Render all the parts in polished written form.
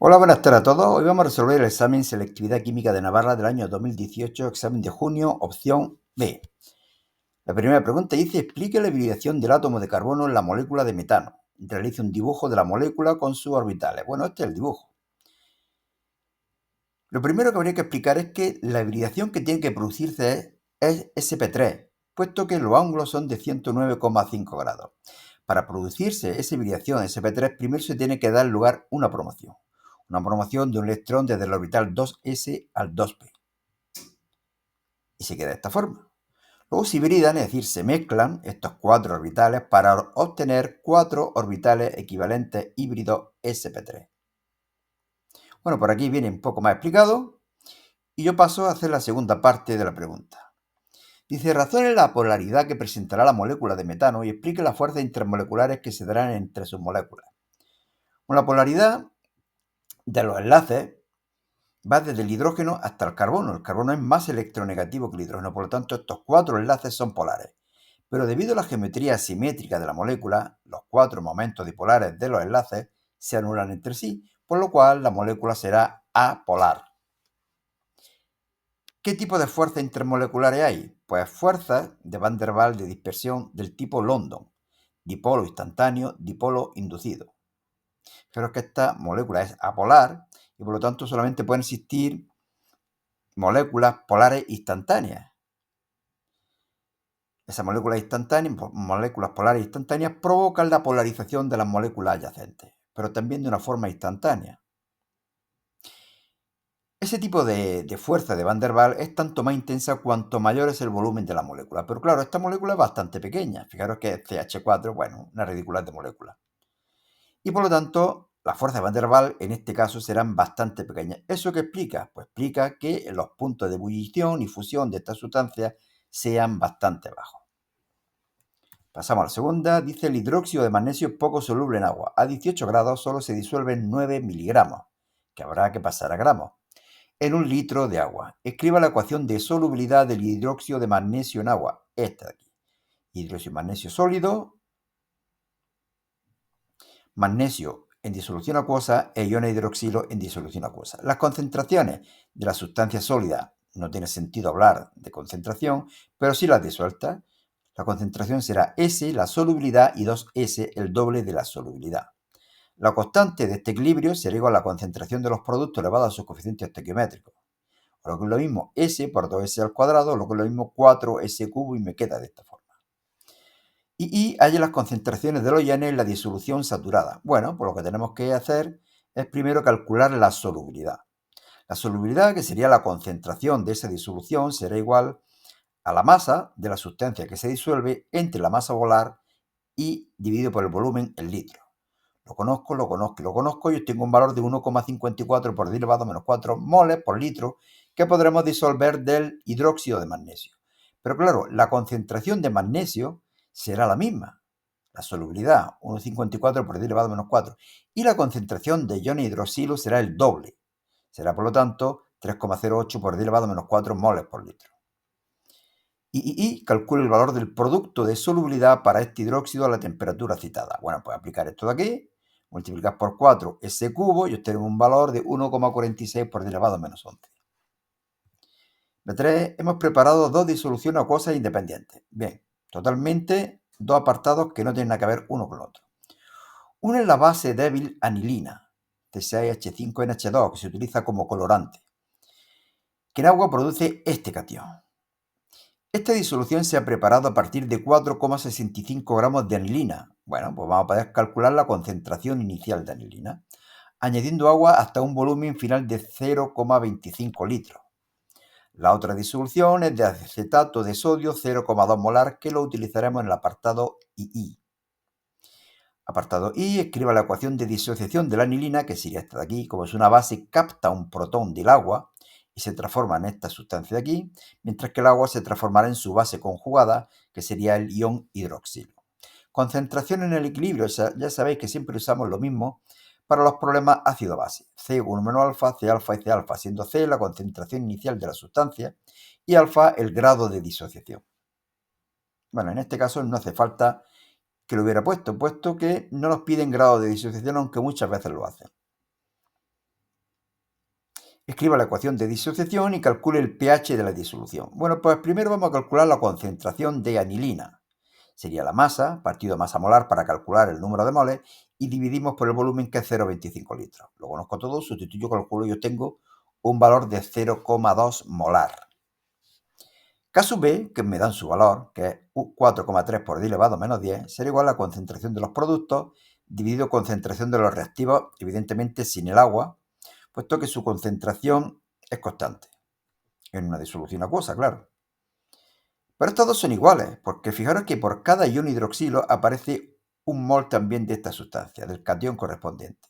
Hola, buenas tardes a todos. Hoy vamos a resolver el examen Selectividad Química de Navarra del año 2018, examen de junio, opción B. La primera pregunta dice, explique la hibridación del átomo de carbono en la molécula de metano. Realice un dibujo de la molécula con sus orbitales. Bueno, este es el dibujo. Lo primero que habría que explicar es que la hibridación que tiene que producirse es sp3, puesto que los ángulos son de 109,5 grados. Para producirse esa hibridación sp3, primero se tiene que dar lugar una promoción de un electrón desde el orbital 2s al 2p. Y se queda de esta forma. Luego se hibridan, es decir, se mezclan estos cuatro orbitales para obtener cuatro orbitales equivalentes híbridos sp3. Bueno, por aquí viene un poco más explicado y yo paso a hacer la segunda parte de la pregunta. Dice, razone la polaridad que presentará la molécula de metano y explique las fuerzas intermoleculares que se darán entre sus moléculas. Bueno, la polaridad de los enlaces va desde el hidrógeno hasta el carbono. El carbono es más electronegativo que el hidrógeno, por lo tanto estos cuatro enlaces son polares. Pero debido a la geometría simétrica de la molécula, los cuatro momentos dipolares de los enlaces se anulan entre sí, por lo cual la molécula será apolar. ¿Qué tipo de fuerzas intermoleculares hay? Pues fuerzas de Van der Waals de dispersión del tipo London, dipolo instantáneo, dipolo inducido. Pero que esta molécula es apolar y por lo tanto solamente pueden existir moléculas polares instantáneas. Esas moléculas polares instantáneas provocan la polarización de las moléculas adyacentes, pero también de una forma instantánea. Ese tipo de fuerza de Van der Waals es tanto más intensa cuanto mayor es el volumen de la molécula. Pero claro, esta molécula es bastante pequeña. Fijaros que es CH4, bueno, una ridícula de molécula. Y por lo tanto, las fuerzas de Van der Waals en este caso serán bastante pequeñas. ¿Eso qué explica? Pues explica que los puntos de ebullición y fusión de estas sustancias sean bastante bajos. Pasamos a la segunda. Dice, el hidróxido de magnesio es poco soluble en agua. A 18 grados solo se disuelven 9 miligramos, que habrá que pasar a gramos, en un litro de agua. Escriba la ecuación de solubilidad del hidróxido de magnesio en agua. Esta de aquí. Hidróxido de magnesio sólido, magnesio en disolución acuosa e iones hidroxilo en disolución acuosa. Las concentraciones de la sustancia sólida, no tiene sentido hablar de concentración, pero sí las disueltas. La concentración será S, la solubilidad, y 2S, el doble de la solubilidad. La constante de este equilibrio será igual a la concentración de los productos elevada a sus coeficientes estequiométricos. O lo que es lo mismo, S por 2S al cuadrado, lo que es lo mismo 4S cubo, y me queda de esta forma. Y hay las concentraciones de los iones en la disolución saturada. Bueno, pues lo que tenemos que hacer es primero calcular la solubilidad. La solubilidad, que sería la concentración de esa disolución, será igual a la masa de la sustancia que se disuelve entre la masa molar y dividido por el volumen en litros. Lo conozco, y obtengo un valor de 1,54 por 10 elevado a menos 4 moles por litro que podremos disolver del hidróxido de magnesio. Pero claro, la concentración de magnesio será la misma, la solubilidad, 1,54 por 10 elevado a menos 4, y la concentración de iones hidroxilo será el doble. Será, por lo tanto, 3,08 por 10 elevado a menos 4 moles por litro. Y calcule el valor del producto de solubilidad para este hidróxido a la temperatura citada. Bueno, pues aplicar esto de aquí, multiplicar por 4 S cubo y obtenemos un valor de 1,46 por 10 elevado a menos 11. B3, hemos preparado dos disoluciones acuosas independientes. Bien, totalmente dos apartados que no tienen nada que ver uno con el otro. Una es la base débil anilina, C6H5NH2, que se utiliza como colorante, que en agua produce este catión. Esta disolución se ha preparado a partir de 4,65 gramos de anilina. Bueno, pues vamos a poder calcular la concentración inicial de anilina, añadiendo agua hasta un volumen final de 0,25 litros. La otra disolución es de acetato de sodio 0,2 molar, que lo utilizaremos en el apartado II. Apartado I, escriba la ecuación de disociación de la anilina, que sería esta de aquí. Como es una base, capta un protón del agua y se transforma en esta sustancia de aquí, mientras que el agua se transformará en su base conjugada, que sería el ion hidroxilo. Concentración en el equilibrio, ya sabéis que siempre usamos lo mismo para los problemas ácido-base. C1 menos alfa, C alfa y C alfa, siendo C la concentración inicial de la sustancia y alfa el grado de disociación. Bueno, en este caso no hace falta que lo hubiera puesto que no nos piden grado de disociación, aunque muchas veces lo hacen. Escriba la ecuación de disociación y calcule el pH de la disolución. Bueno, pues primero vamos a calcular la concentración de anilina. Sería la masa, partido masa molar para calcular el número de moles, y dividimos por el volumen, que es 0,25 litros. Lo conozco todo, sustituyo, calculo y obtengo un valor de 0,2 molar. Caso B, que me dan su valor, que es 4,3 por 10 elevado a menos 10, será igual a la concentración de los productos dividido concentración de los reactivos, evidentemente sin el agua, puesto que su concentración es constante en una disolución acuosa, claro. Pero estos dos son iguales, porque fijaros que por cada ion hidroxilo aparece un mol también de esta sustancia, del catión correspondiente.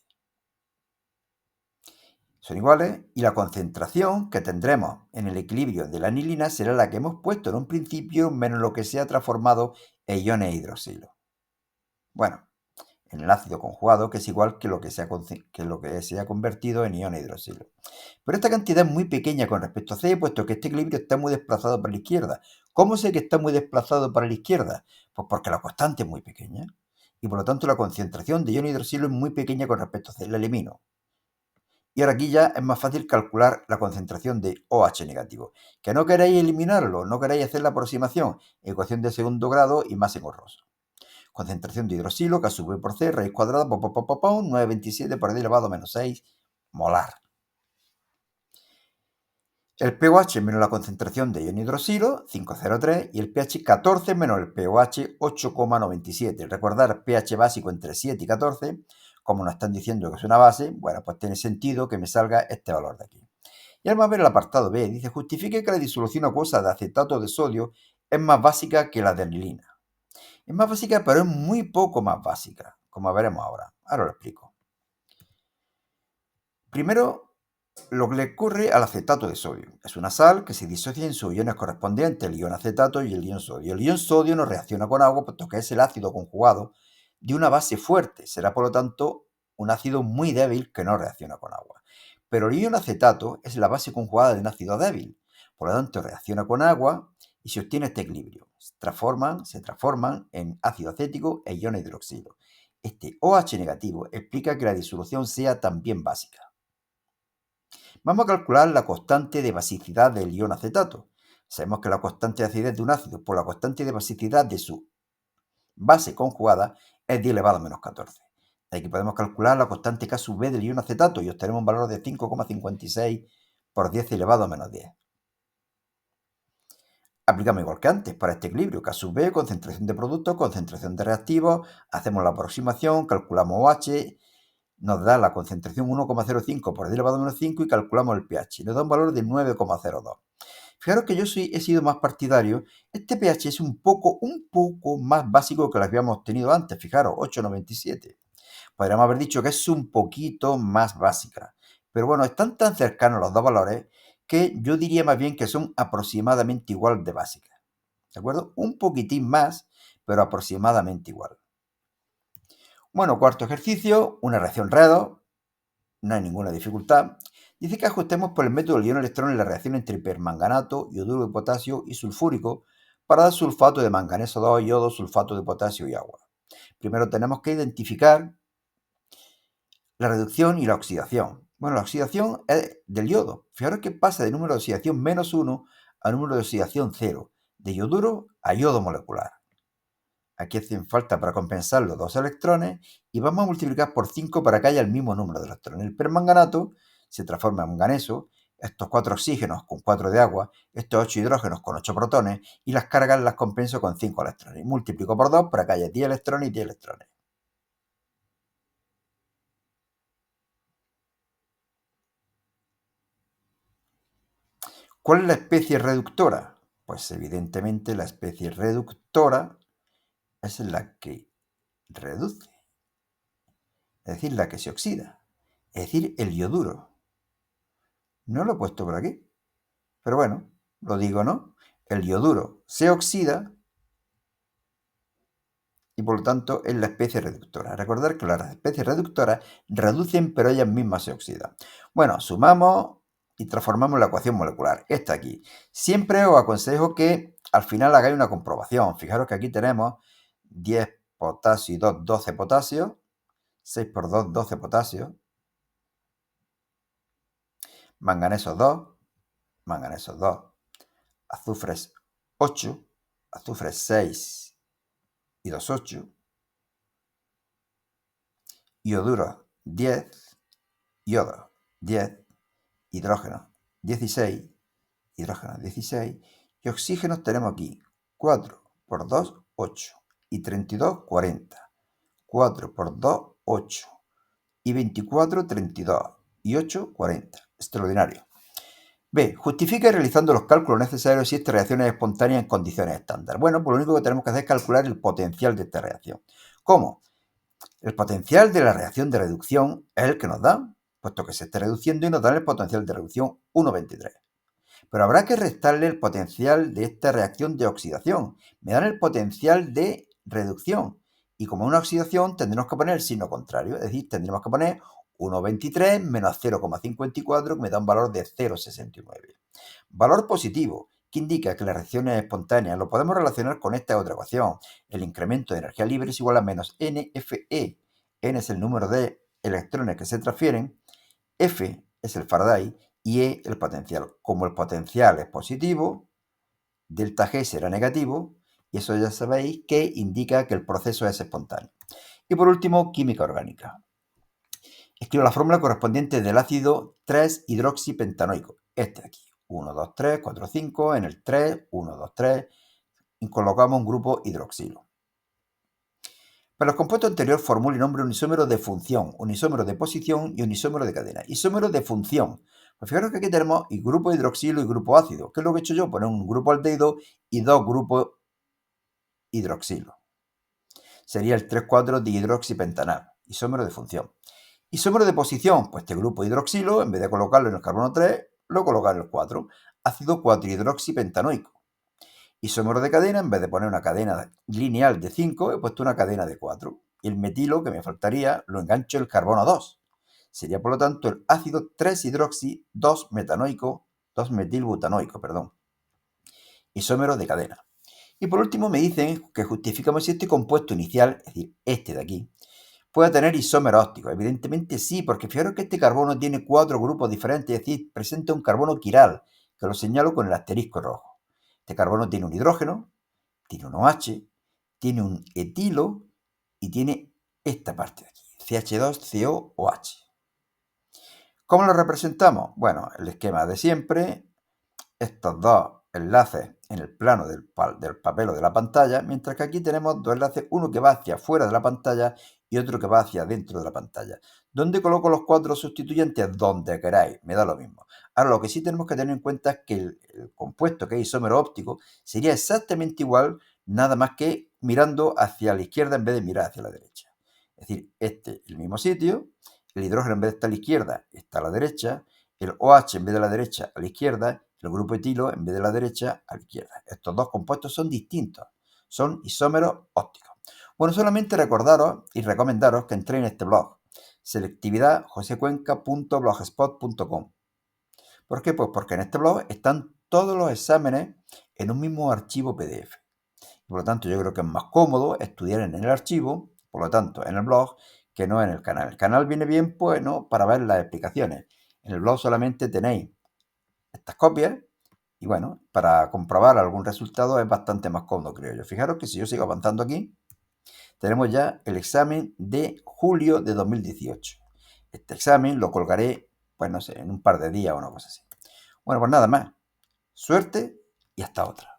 Son iguales y la concentración que tendremos en el equilibrio de la anilina será la que hemos puesto en un principio menos lo que se ha transformado en iones hidroxilo. Bueno, en el ácido conjugado, que es igual que lo que se ha convertido en iones hidroxilo. Pero esta cantidad es muy pequeña con respecto a C, puesto que este equilibrio está muy desplazado para la izquierda. ¿Cómo sé que está muy desplazado para la izquierda? Pues porque la constante es muy pequeña y por lo tanto la concentración de iones hidroxilo es muy pequeña con respecto a C. La elimino. Y ahora aquí ya es más fácil calcular la concentración de OH negativo. Que no queréis eliminarlo, no queréis hacer la aproximación, ecuación de segundo grado y más engorroso. Concentración de hidroxilo, K sub V por C, raíz cuadrada, 9,27 por 10 elevado a menos 6 molar. El pOH menos la concentración de ion hidroxilo, 5,03, y el pH 14 menos el pOH, 8,97. Recordar pH básico entre 7 y 14, como nos están diciendo que es una base, bueno, pues tiene sentido que me salga este valor de aquí. Y vamos a ver el apartado B. Dice, justifique que la disolución acuosa de acetato de sodio es más básica que la de anilina. Es más básica, pero es muy poco más básica, como veremos ahora. Ahora lo explico. Primero, lo que le ocurre al acetato de sodio. Es una sal que se disocia en sus iones correspondientes, el ion acetato y el ion sodio. El ion sodio no reacciona con agua, puesto que es el ácido conjugado de una base fuerte. Será, por lo tanto, un ácido muy débil que no reacciona con agua. Pero el ion acetato es la base conjugada de un ácido débil. Por lo tanto, reacciona con agua y se obtiene este equilibrio. Se transforman en ácido acético e ion hidroxilo. Este OH negativo explica que la disolución sea también básica. Vamos a calcular la constante de basicidad del ion acetato. Sabemos que la constante de acidez de un ácido por la constante de basicidad de su base conjugada es 10 elevado a menos 14. De aquí podemos calcular la constante K sub B del ion acetato y obtenemos un valor de 5,56 por 10 elevado a menos 10. Aplicamos igual que antes para este equilibrio. K sub B, concentración de productos, concentración de reactivos, hacemos la aproximación, calculamos OH, nos da la concentración 1,05 por 10 elevado a menos 5 y calculamos el pH. Nos da un valor de 9,02. Fijaros que yo he sido más partidario. Este pH es un poco más básico que lo que habíamos tenido antes. Fijaros, 8,97. Podríamos haber dicho que es un poquito más básica. Pero bueno, están tan cercanos los dos valores que yo diría más bien que son aproximadamente igual de básicas. ¿De acuerdo? Un poquitín más, pero aproximadamente igual. Bueno, cuarto ejercicio, una reacción redox, no hay ninguna dificultad. Dice que ajustemos por el método del ion-electrón en la reacción entre permanganato, yoduro de potasio y sulfúrico para dar sulfato de manganeso 2, yodo, sulfato de potasio y agua. Primero tenemos que identificar la reducción y la oxidación. Bueno, la oxidación es del yodo. Fijaros que pasa de número de oxidación menos 1 a número de oxidación 0, de yoduro a yodo molecular. Aquí hacen falta para compensar los 2 electrones y vamos a multiplicar por 5 para que haya el mismo número de electrones. El permanganato se transforma en manganeso, estos 4 oxígenos con 4 de agua, estos 8 hidrógenos con 8 protones y las cargas las compenso con 5 electrones. Multiplico por 2 para que haya 10 electrones y 10 electrones. ¿Cuál es la especie reductora? Pues evidentemente la especie reductora es la que reduce, es decir, la que se oxida, es decir, el yoduro. No lo he puesto por aquí, pero bueno, lo digo, ¿no? El yoduro se oxida y por lo tanto es la especie reductora. Recordar que las especies reductoras reducen, pero ellas mismas se oxidan. Bueno, sumamos y transformamos la ecuación molecular. Esta aquí. Siempre os aconsejo que al final hagáis una comprobación. Fijaros que aquí tenemos 10 potasio y 2, 12 potasio. 6 por 2, 12 potasio. manganeso 2, manganeso 2, azufres 8, azufres 6 y 2, 8, ioduros 10, yodo 10, hidrógeno 16, hidrógeno 16, y oxígenos tenemos aquí 4 por 2, 8, y 32, 40, 4 por 2, 8, y 24, 32, y 8, 40. Extraordinario. B. Justifica realizando los cálculos necesarios si esta reacción es espontánea en condiciones estándar. Bueno, pues lo único que tenemos que hacer es calcular el potencial de esta reacción. ¿Cómo? El potencial de la reacción de reducción es el que nos da, puesto que se está reduciendo y nos da el potencial de reducción 1,23. Pero habrá que restarle el potencial de esta reacción de oxidación. Me dan el potencial de reducción. Y como una oxidación tendremos que poner el signo contrario, es decir, tendremos que poner 1,23 menos 0,54, que me da un valor de 0,69. Valor positivo, que indica que las reacciones espontáneas lo podemos relacionar con esta otra ecuación. El incremento de energía libre es igual a menos NFE. N es el número de electrones que se transfieren, F es el Faraday y E el potencial. Como el potencial es positivo, delta G será negativo, y eso ya sabéis que indica que el proceso es espontáneo. Y por último, química orgánica. Escribo la fórmula correspondiente del ácido 3-hidroxipentanoico. Este de aquí. 1, 2, 3, 4, 5. En el 3, 1, 2, 3. Y colocamos un grupo hidroxilo. Para los compuestos anteriores formula y nombre un isómero de función, un isómero de posición y un isómero de cadena. Isómero de función. Pues fijaros que aquí tenemos el grupo hidroxilo y grupo ácido. ¿Qué es lo que he hecho yo? Poner un grupo aldehído y dos grupos hidroxilo. Sería el 3,4 dihidroxipentanal. Isómero de función. Isómero de posición, pues este grupo hidroxilo, en vez de colocarlo en el carbono 3, lo coloca en el 4. Ácido 4-hidroxipentanoico. Isómero de cadena, en vez de poner una cadena lineal de 5, he puesto una cadena de 4. Y el metilo, que me faltaría, lo engancho el carbono 2. Sería, por lo tanto, el ácido 3-hidroxi 2-metanoico, 2-metilbutanoico, perdón. Isómero de cadena. Y por último me dicen que justificamos si este compuesto inicial, es decir, este de aquí, puede tener isómero óptico. Evidentemente sí, porque fijaros que este carbono tiene 4 grupos diferentes, es decir, presenta un carbono quiral, que lo señalo con el asterisco rojo. Este carbono tiene un hidrógeno, tiene un OH, tiene un etilo y tiene esta parte de aquí, CH2COOH. ¿Cómo lo representamos? Bueno, el esquema de siempre, estos dos enlaces en el plano del papel o de la pantalla, mientras que aquí tenemos dos enlaces, uno que va hacia afuera de la pantalla y otro que va hacia dentro de la pantalla. ¿Dónde coloco los 4 sustituyentes? Donde queráis, me da lo mismo. Ahora, lo que sí tenemos que tener en cuenta es que el compuesto que es isómero óptico sería exactamente igual, nada más que mirando hacia la izquierda en vez de mirar hacia la derecha. Es decir, este el mismo sitio, el hidrógeno en vez de estar a la izquierda está a la derecha, el OH en vez de la derecha a la izquierda, el grupo etilo en vez de la derecha a la izquierda. Estos dos compuestos son distintos, son isómeros ópticos. Bueno, solamente recordaros y recomendaros que entréis en este blog, selectividadjosecuenca.blogspot.com. ¿Por qué? Pues porque en este blog están todos los exámenes en un mismo archivo PDF. Por lo tanto, yo creo que es más cómodo estudiar en el archivo, por lo tanto, en el blog, que no en el canal. El canal viene bien, pues, ¿no?, para ver las explicaciones. En el blog solamente tenéis estas copias y, bueno, para comprobar algún resultado es bastante más cómodo, creo yo. Fijaros que si yo sigo avanzando aquí, tenemos ya el examen de julio de 2018. Este examen lo colgaré, pues no sé, en un par de días o una cosa así. Bueno, pues nada más. Suerte y hasta otra.